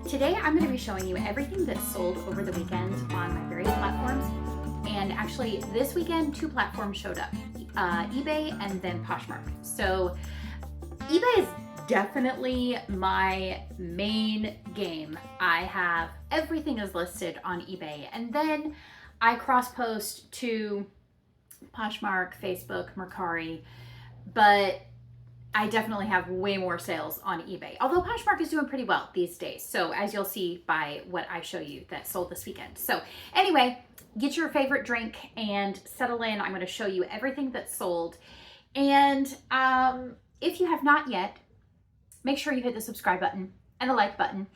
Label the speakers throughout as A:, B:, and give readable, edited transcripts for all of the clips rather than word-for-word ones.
A: Today I'm going to be showing you everything that sold over the weekend on my various platforms. And actually this weekend, two platforms showed up, eBay and then Poshmark. So eBay is definitely my main game. I have everything is listed on eBay, and then I cross post to Poshmark, Facebook, Mercari, but I definitely have way more sales on eBay. Although Poshmark is doing pretty well these days. So as you'll see by what I show you that sold this weekend. So anyway, get your favorite drink and settle in. I'm going to show you everything that sold. And if you have not yet, make sure you hit the subscribe button and the like button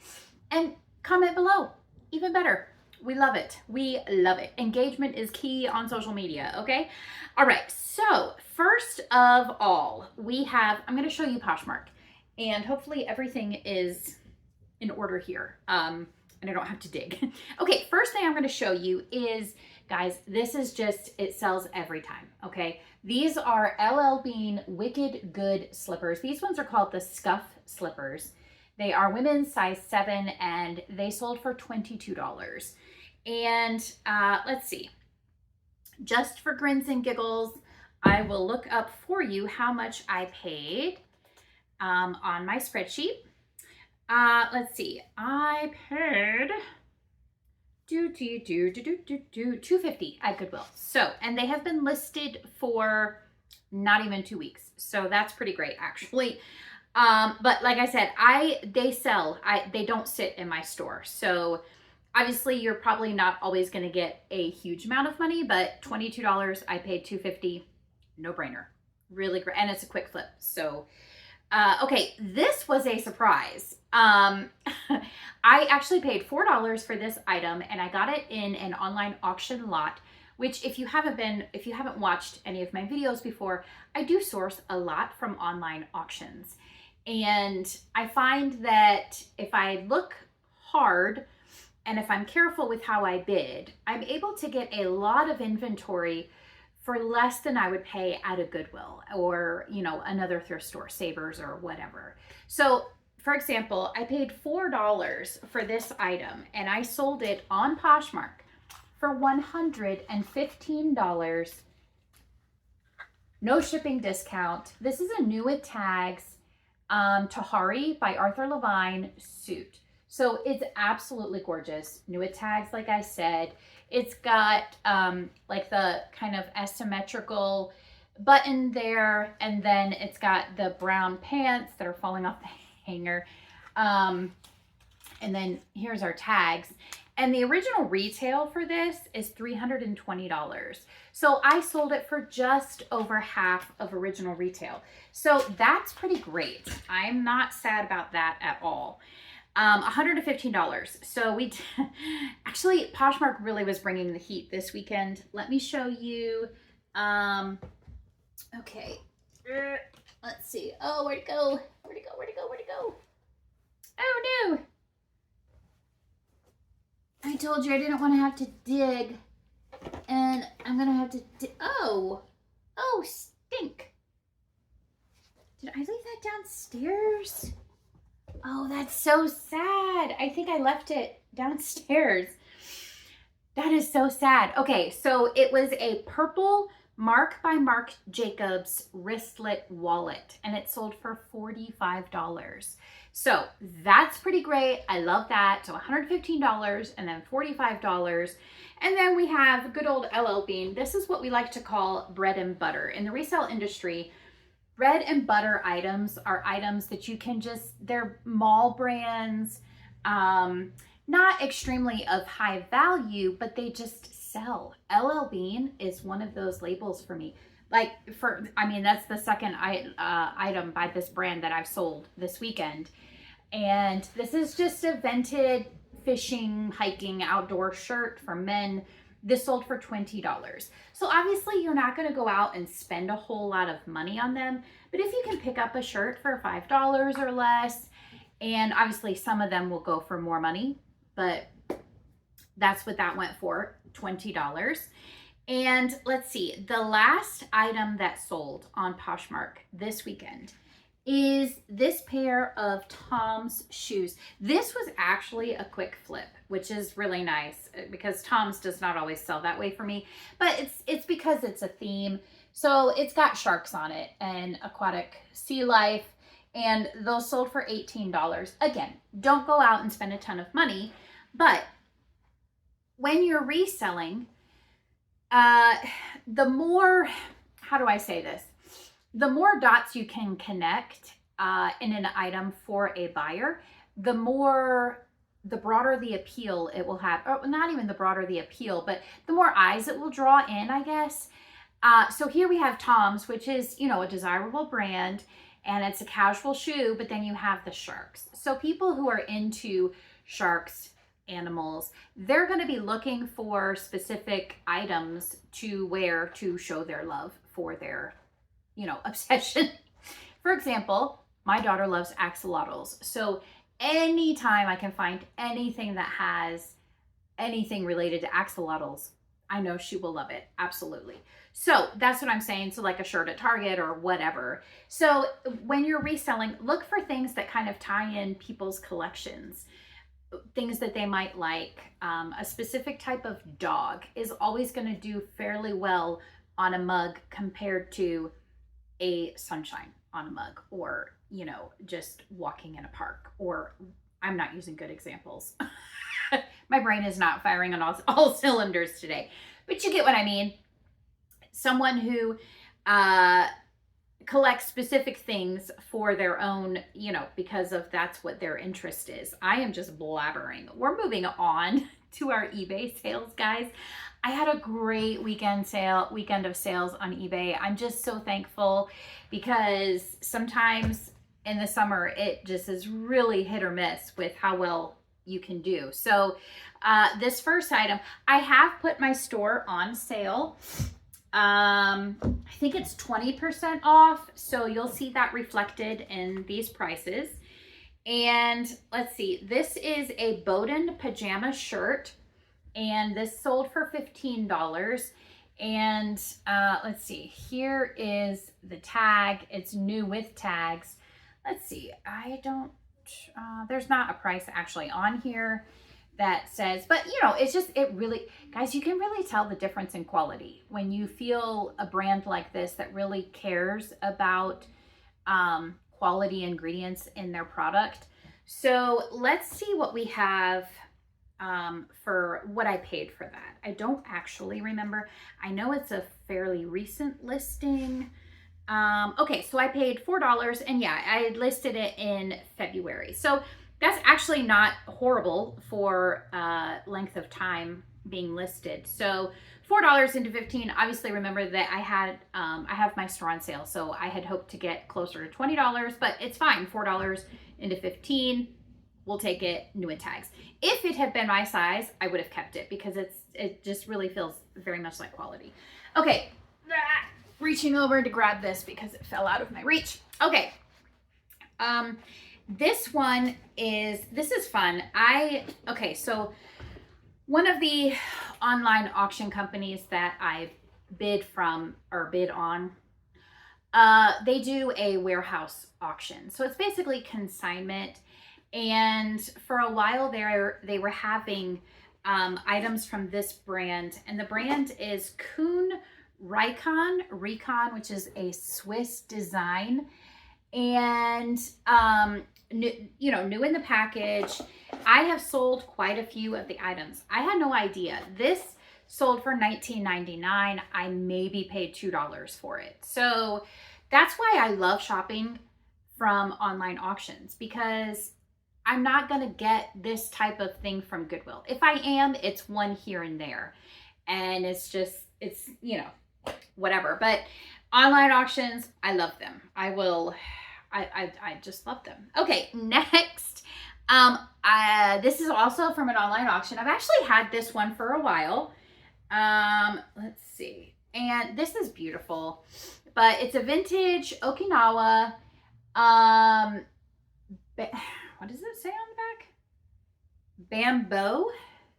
A: and comment below. Even better. We love it. We love it. Engagement is key on social media, okay? All right, so first of all, I'm going to show you Poshmark, and hopefully everything is in order here, and I don't have to dig. Okay, first thing I'm going to show you is, guys, this is just, it sells every time, okay? These are LL Bean Wicked Good slippers. These ones are called the Scuff slippers. They are women's size 7, and they sold for $22. And let's see, just for grins and giggles, I will look up for you how much I paid on my spreadsheet. Let's see, I paid $250 at Goodwill. So, and they have been listed for not even 2 weeks. So that's pretty great, actually. But like I said, they don't sit in my store. So obviously you're probably not always going to get a huge amount of money, but $22, I paid $250, no brainer. Really great. And it's a quick flip. So, okay, this was a surprise. I actually paid $4 for this item, and I got it in an online auction lot, which if you haven't watched any of my videos before, I do source a lot from online auctions. And I find that if I look hard and if I'm careful with how I bid, I'm able to get a lot of inventory for less than I would pay at a Goodwill or, you know, another thrift store, Savers or whatever. So for example, I paid $4 for this item and I sold it on Poshmark for $115. No shipping discount. This is a new with tags Tahari by Arthur Levine suit. So it's absolutely gorgeous. New with tags, like I said. It's got like the kind of asymmetrical button there, and then it's got the brown pants that are falling off the hanger. And then here's our tags. And the original retail for this is $320. So I sold it for just over half of original retail. So that's pretty great. I'm not sad about that at all. $115. So actually Poshmark really was bringing the heat this weekend. Let me show you. Okay. Let's see. Oh, where'd it go? Where'd it go? Where'd it go? Where'd it go? Oh no. I told you I didn't want to have to dig, and I'm going to have to oh, stink. Did I leave that downstairs? Oh, that's so sad. I think I left it downstairs. That is so sad. Okay, so it was a purple Marc by Marc Jacobs wristlet wallet, and it sold for $45. So that's pretty great. I love that. So $115 and then $45. And then we have good old LL Bean. This is what we like to call bread and butter. In the resale industry, bread and butter items are items that you can they're mall brands, not extremely of high value, but they just sell. LL Bean is one of those labels for me. That's the second item by this brand that I've sold this weekend. And this is just a vented fishing, hiking, outdoor shirt for men. This sold for $20. So obviously you're not going to go out and spend a whole lot of money on them. But if you can pick up a shirt for $5 or less, and obviously some of them will go for more money, but that's what that went for, $20. And let's see, the last item that sold on Poshmark this weekend is this pair of Tom's shoes. This was actually a quick flip, which is really nice because Tom's does not always sell that way for me, but it's because it's a theme. So it's got sharks on it and aquatic sea life, and those sold for $18. Again, don't go out and spend a ton of money, but when you're reselling, the more, how do I say this? The more dots you can connect in an item for a buyer, the broader the appeal it will have. Or not even the broader the appeal, but the more eyes it will draw in, I guess. So here we have Tom's, which is, you know, a desirable brand, and it's a casual shoe, but then you have the sharks. So people who are into sharks, animals, they're going to be looking for specific items to wear to show their love for their, you know, obsession. For example, my daughter loves axolotls. So anytime I can find anything that has anything related to axolotls, I know she will love it. Absolutely. So that's what I'm saying. So like a shirt at Target or whatever. So when you're reselling, look for things that kind of tie in people's collections, things that they might like. A specific type of dog is always going to do fairly well on a mug compared to a sunshine on a mug, or, you know, just walking in a park. Or I'm not using good examples. My brain is not firing on all cylinders today, but you get what I mean. Someone who collects specific things for their own, you know, because of that's what their interest is. I am just blabbering. We're moving on to our eBay sales, guys. I had a great weekend of sales on eBay. I'm just so thankful because sometimes in the summer, it just is really hit or miss with how well you can do. So this first item, I have put my store on sale. I think it's 20% off. So you'll see that reflected in these prices. And let's see, this is a Bowden pajama shirt, and this sold for $15. And let's see, here is the tag. It's new with tags. Let's see, there's not a price actually on here that says, but you know, it's just, it really, guys, you can really tell the difference in quality when you feel a brand like this that really cares about quality ingredients in their product. So let's see what we have for what I paid for that. I don't actually remember. I know it's a fairly recent listing. Okay, so I paid $4, and yeah, I had listed it in February. So that's actually not horrible for length of time being listed. So $4 into 15. Obviously, remember that I have my store on sale, so I had hoped to get closer to $20, but it's fine. $4 into 15. We'll take it new with tags. If it had been my size, I would have kept it because it just really feels very much like quality. Okay, reaching over to grab this because it fell out of my reach. Okay, this is fun. Okay, so one of the online auction companies that I bid on, they do a warehouse auction. So it's basically consignment. And for a while there, they were having items from this brand, and the brand is Kuhn Recon, which is a Swiss design, and new in the package. I have sold quite a few of the items. I had no idea. This sold for $19.99. I maybe paid $2 for it. So that's why I love shopping from online auctions, because I'm not going to get this type of thing from Goodwill. If I am, it's one here and there. And it's, you know, whatever. But online auctions, I love them. I just love them. Okay, next. This is also from an online auction. I've actually had this one for a while. Let's see. And this is beautiful. But it's a vintage Okinawa, what does it say on the back? Bamboo?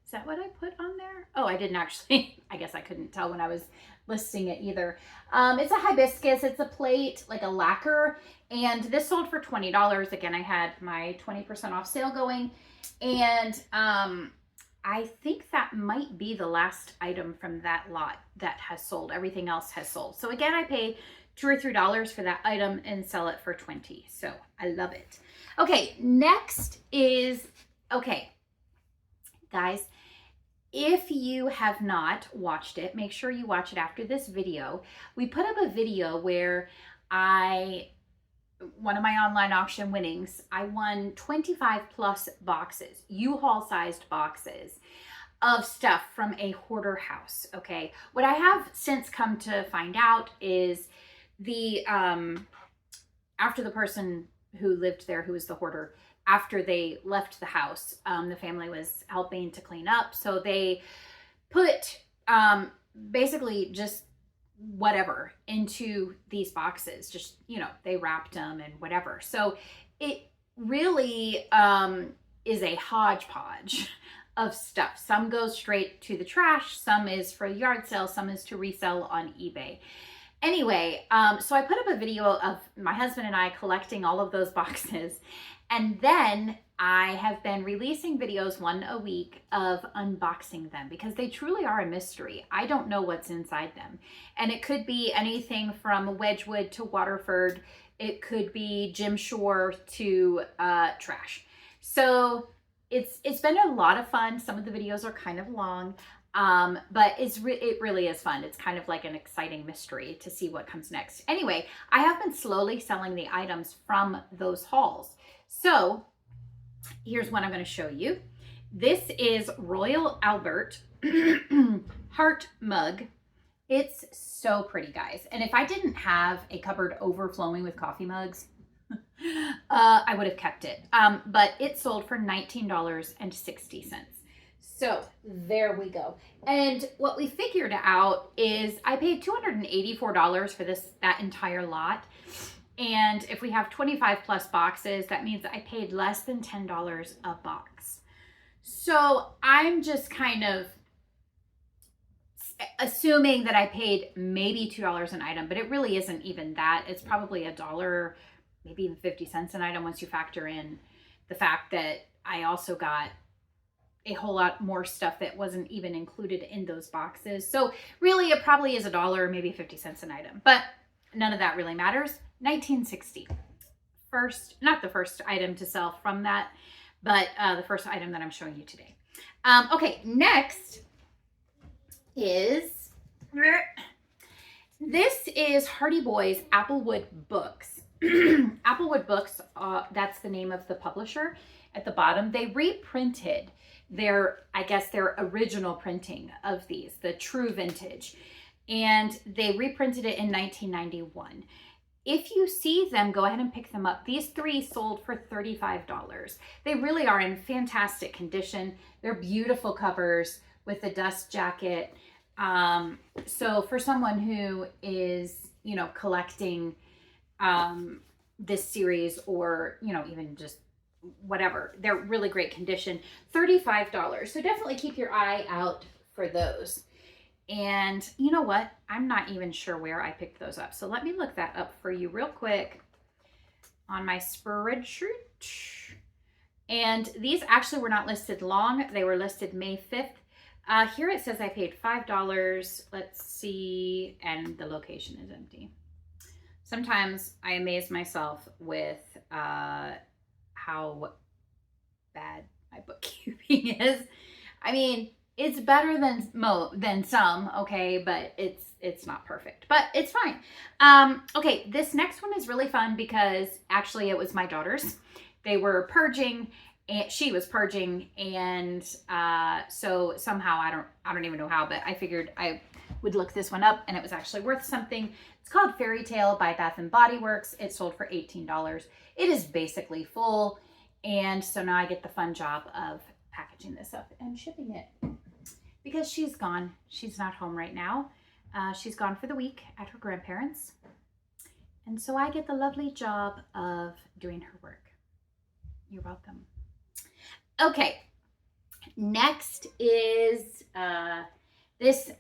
A: Is that what I put on there? Oh, I didn't actually. I guess I couldn't tell when I was listing it either. It's a hibiscus. It's a plate, like a lacquer. And this sold for $20. Again, I had my 20% off sale going. And I think that might be the last item from that lot that has sold. Everything else has sold. So again, I pay $2 or $3 for that item and sell it for 20. So I love it. Okay, next is, okay, guys, if you have not watched it, make sure you watch it after this video. We put up a video where one of my online auction winnings, I won 25 plus boxes, U-Haul sized boxes of stuff from a hoarder house. Okay. What I have since come to find out is after the person who lived there, who was the hoarder, after they left the house, the family was helping to clean up. So they put basically just whatever into these boxes, just, you know, they wrapped them and whatever. So it really is a hodgepodge of stuff. Some goes straight to the trash, some is for yard sale, some is to resell on eBay. Anyway, so I put up a video of my husband and I collecting all of those boxes. And then I have been releasing videos one a week of unboxing them because they truly are a mystery. I don't know what's inside them. And it could be anything from Wedgwood to Waterford. It could be Jim Shore to trash. So it's been a lot of fun. Some of the videos are kind of long. But it really is fun. It's kind of like an exciting mystery to see what comes next. Anyway, I have been slowly selling the items from those hauls. So here's what I'm going to show you. This is Royal Albert heart mug. It's so pretty, guys. And if I didn't have a cupboard overflowing with coffee mugs, I would have kept it. But it sold for $19.60. So there we go. And what we figured out is I paid $284 for that entire lot. And if we have 25 plus boxes, that means I paid less than $10 a box. So I'm just kind of assuming that I paid maybe $2 an item, but it really isn't even that. It's probably $1, maybe even 50 cents an item once you factor in the fact that I also got a whole lot more stuff that wasn't even included in those boxes. So really it probably is $1, maybe 50 cents an item, but none of that really matters. $19.60. Not the first item to sell from that, but the first item that I'm showing you today. Okay, next is, this is Hardy Boys Applewood Books. Applewood Books, that's the name of the publisher at the bottom. They reprinted their original printing of these, the true vintage, and they reprinted it in 1991. If you see them, go ahead and pick them up. These three sold for $35. They really are in fantastic condition. They're beautiful covers with the dust jacket. So for someone who is, you know, collecting this series, or, you know, even just whatever, they're really great condition. $35. So definitely keep your eye out for those. And you know what? I'm not even sure where I picked those up. So let me look that up for you real quick on my spreadsheet. And these actually were not listed long. They were listed May 5th. Here it says I paid $5. Let's see. And the location is empty. Sometimes I amaze myself with how bad my bookkeeping is. I mean, it's better than some, okay, but it's not perfect, but it's fine. Okay, this next one is really fun because actually it was my daughter's. They were purging, and she was purging, and so somehow I don't even know how, but I figured I would look this one up, and it was actually worth something. It's called Fairy Tale by Bath and Body Works. It sold for $18. It is basically full, and so now I get the fun job of packaging this up and shipping it because she's gone. She's not home right now. She's gone for the week at her grandparents, and so I get the lovely job of doing her work. You're welcome. Okay, next is this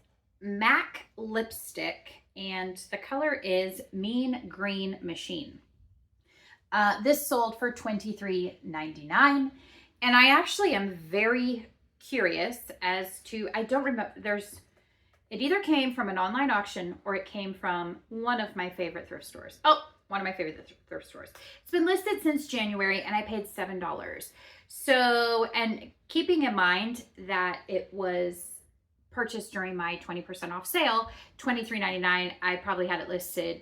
A: MAC lipstick, and the color is Mean Green Machine. This sold for $23.99, and I actually am very curious as to, I don't remember, it either came from an online auction or it came from one of my favorite thrift stores. Oh, one of my favorite thrift stores. It's been listed since January and I paid $7. So, and keeping in mind that it was purchased during my 20% off sale, $23.99, I probably had it listed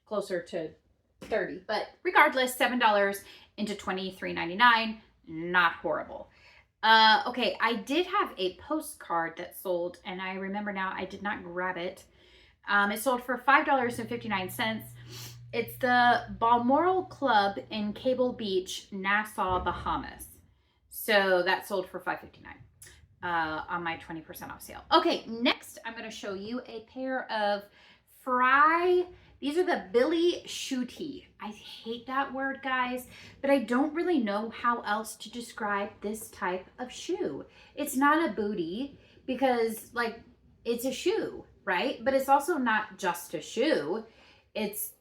A: closer to $30. But regardless, $7 into $23.99, not horrible. Okay, I did have a postcard that sold, and I remember now I did not grab it. It sold for $5.59. It's the Balmoral Club in Cable Beach, Nassau, Bahamas. So that sold for $5.59 on my 20% off sale. Okay, next I'm going to show you a pair of these are the Billy Shooty. I hate that word, guys, but I don't really know how else to describe this type of shoe. It's not a booty because, like, it's a shoe, right? But it's also not just a shoe. It's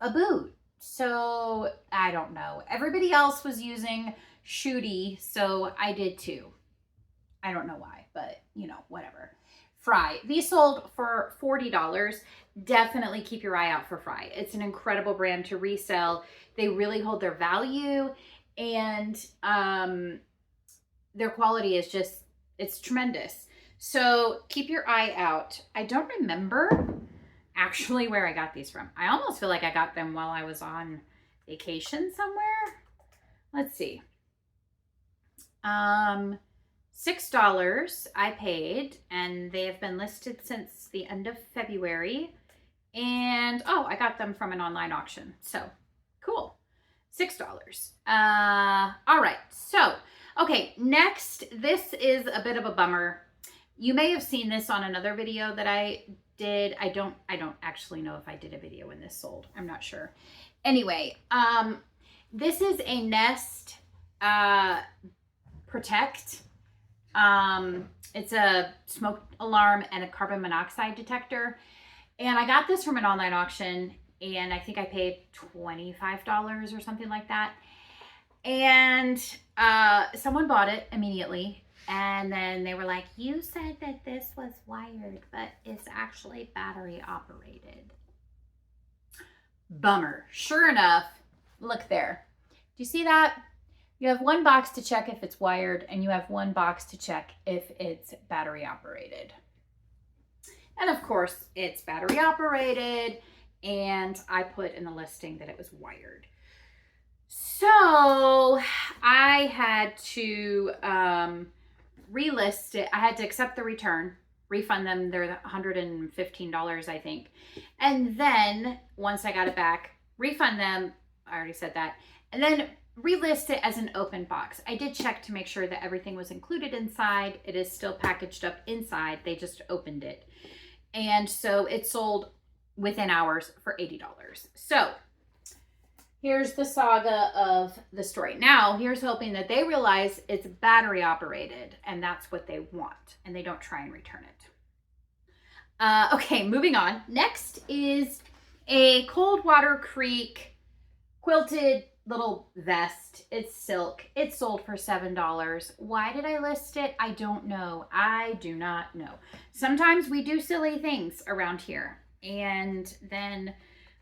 A: a boot. So I don't know. Everybody else was using Shooty, so I did too. I don't know why, but you know, whatever. Fry. These sold for $40. Definitely keep your eye out for Fry. It's an incredible brand to resell. They really hold their value, and their quality is just, it's tremendous. So keep your eye out. I don't remember actually where I got these from. I almost feel like I got them while I was on vacation somewhere. Let's see. $6 I paid, and they have been listed since the end of February. And oh, I got them from an online auction. So cool. $6. All right. So, okay, next, this is a bit of a bummer. You may have seen this on another video that I did. I don't actually know if I did a video when this sold. I'm not sure. Anyway, this is a Nest Protect. It's a smoke alarm and a carbon monoxide detector. And I got this from an online auction, and I think I paid $25 or something like that. And someone bought it immediately. And then they were like, you said that this was wired, but it's actually battery operated. Bummer. Sure enough, look there. Do you see that? You have one box to check if it's wired, and you have one box to check if it's battery operated. And of course, it's battery operated, and I put in the listing that it was wired. So I had to relist it. I had to accept the return, refund them their $115, I think. And then once I got it back, refund them. I already said that. And then relist it as an open box. I did check to make sure that everything was included inside. It is still packaged up inside. They just opened it. And so it sold within hours for $80. So here's the saga of the story. Now, here's hoping that they realize it's battery operated, and that's what they want, and they don't try and return it. Okay, moving on. Next is a Coldwater Creek quilted little vest. It's silk. It sold for $7. Why did I list it? I don't know. I do not know. Sometimes we do silly things around here, and then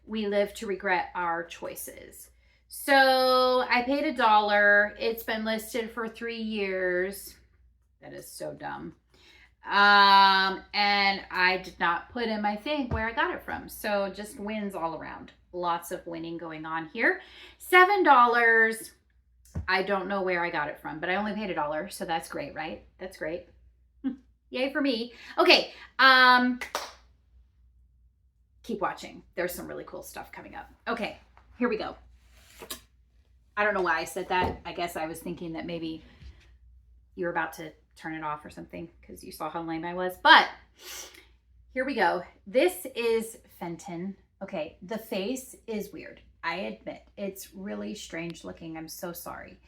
A: we live to regret our choices. So I paid $1. It's been listed for 3 years. That is so dumb. And I did not put in my thing where I got it from. So just wins all around. Lots of winning going on here. $7. I don't know where I got it from, but I only paid $1. So that's great, right? That's great. Yay for me. Okay. Keep watching. There's some really cool stuff coming up. Okay, here we go. I don't know why I said that. I guess I was thinking that maybe you were about to turn it off or something because you saw how lame I was. But here we go. This is Fenton. Okay, the face is weird. I admit it's really strange looking. I'm so sorry.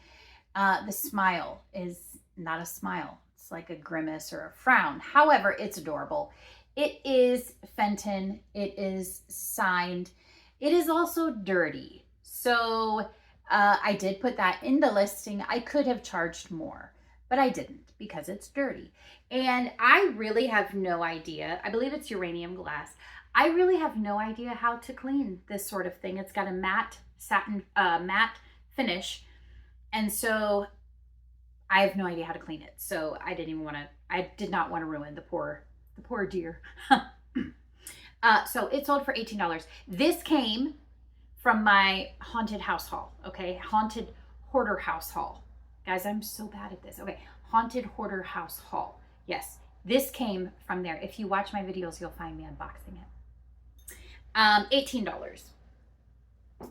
A: The smile is not a smile. It's like a grimace or a frown. However, it's adorable. It is Fenton. It is signed. It is also dirty. So I did put that in the listing. I could have charged more, but I didn't because it's dirty. And I really have no idea. I believe it's uranium glass. I really have no idea how to clean this sort of thing. It's got a matte satin, matte finish. And so I have no idea how to clean it. So I did not want to ruin the poor deer. So it sold for $18. This came from my haunted house haul. Okay. Haunted hoarder house haul. Guys, I'm so bad at this. Okay. Haunted hoarder house haul. Yes. This came from there. If you watch my videos, you'll find me unboxing it. $18.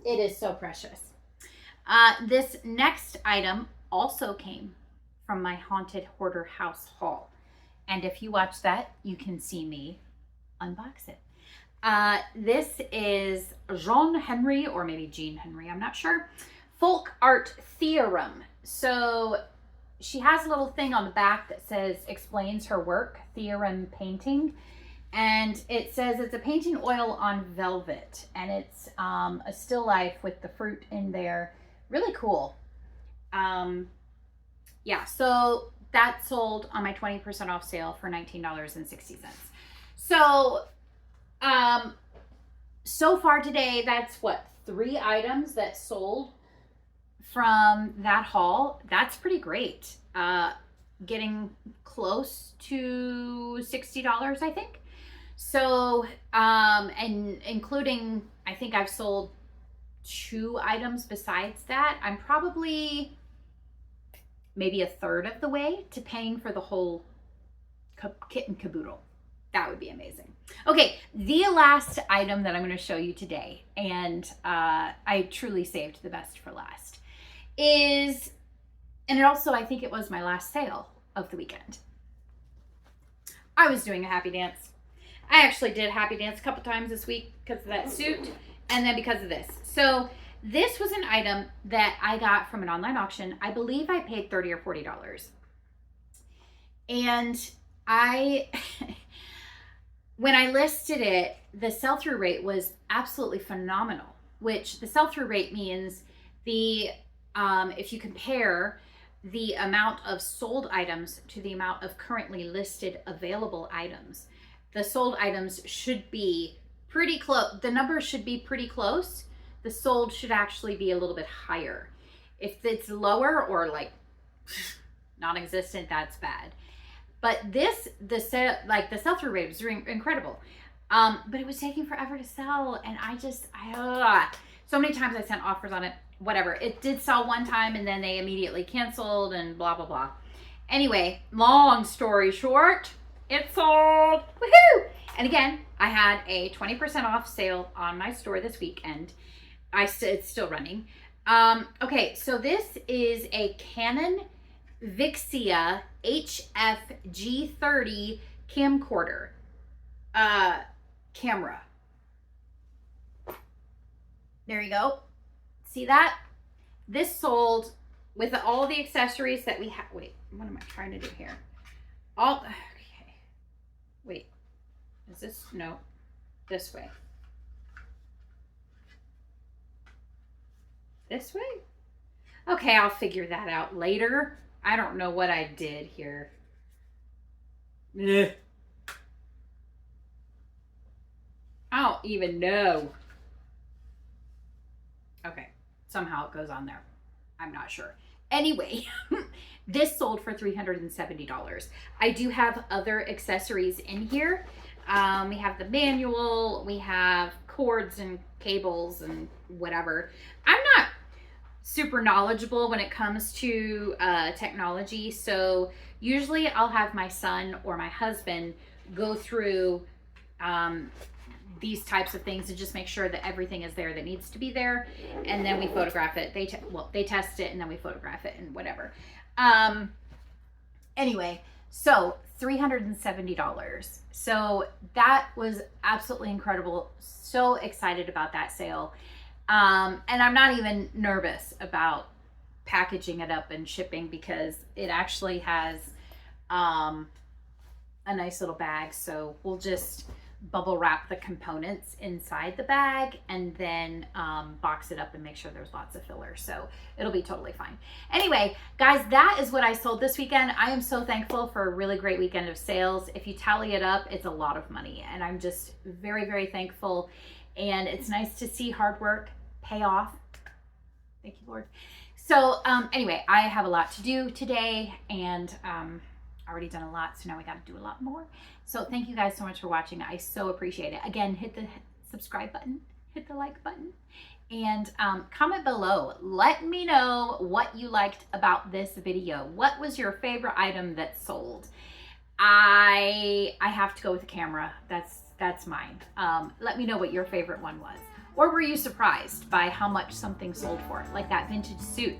A: It is so precious. This next item also came from my haunted hoarder house haul. And if you watch that, you can see me unbox it. This is Jean Henry, or maybe Jean Henry, I'm not sure. Folk Art Theorem. So she has a little thing on the back that says, explains her work, Theorem Painting. And it says it's a painting oil on velvet. And it's a still life with the fruit in there. Really cool. Yeah, so that sold on my 20% off sale for $19.60. So, so far today, that's what, 3 items that sold from that haul. That's pretty great. Getting close to $60, I think. So, and including, I think I've sold 2 items besides that. I'm probably maybe a third of the way to paying for the whole kit and caboodle. That would be amazing. Okay, the last item that I'm going to show you today, and I truly saved the best for last, is, and it also, I think it was my last sale of the weekend. I was doing a happy dance. I actually did happy dance a couple times this week because of that suit, and then because of this. So this was an item that I got from an online auction. I believe I paid $30 or $40. And when I listed it, the sell-through rate was absolutely phenomenal, which the sell-through rate means if you compare the amount of sold items to the amount of currently listed available items, the sold items should be pretty close. The numbers should be pretty close. The sold should actually be a little bit higher. If it's lower or like non-existent, that's bad. But the sell-through rate was incredible. But it was taking forever to sell, and so many times I sent offers on it. Whatever. It did sell one time, and then they immediately canceled, and blah blah blah. Anyway, long story short, it sold. Woohoo! And again, I had a 20% off sale on my store this weekend. It's still running. Okay, so this is a Canon Vixia HF-G30 camcorder camera. There you go. See that? This sold with all the accessories that we have. Wait, what am I trying to do here? Okay. Wait, is this? No, this way. This way? Okay, I'll figure that out later. I don't know what I did here. Ugh. I don't even know. Okay, somehow it goes on there. I'm not sure. Anyway, this sold for $370. I do have other accessories in here. We have the manual, we have cords and cables and whatever. I'm not super knowledgeable when it comes to technology, so usually I'll have my son or my husband go through these types of things and just make sure that everything is there that needs to be there, and then we photograph it. They test it, and then we photograph it and whatever. Anyway, so $370. So that was absolutely incredible. So excited about that sale. And I'm not even nervous about packaging it up and shipping, because it actually has a nice little bag. So we'll just bubble wrap the components inside the bag and then box it up and make sure there's lots of filler. So it'll be totally fine. Anyway, guys, that is what I sold this weekend. I am so thankful for a really great weekend of sales. If you tally it up, it's a lot of money, and I'm just very, very thankful. And it's nice to see hard work pay off. Thank you, Lord. So anyway, I have a lot to do today, and already done a lot, so now we got to do a lot more. So thank you guys so much for watching. I so appreciate it. Again, hit the subscribe button, hit the like button, and comment below. Let me know what you liked about this video. What was your favorite item that sold? I have to go with the camera. That's mine. Let me know what your favorite one was. Or were you surprised by how much something sold for? Like that vintage suit.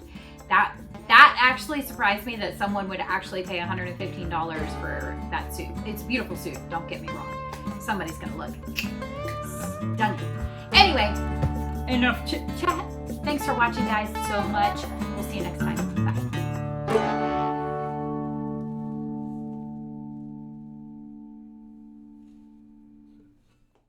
A: That actually surprised me that someone would actually pay $115 for that suit. It's a beautiful suit, don't get me wrong. Somebody's gonna look stunning. Anyway, enough chit chat. Thanks for watching, guys, so much. We'll see you next time. Bye.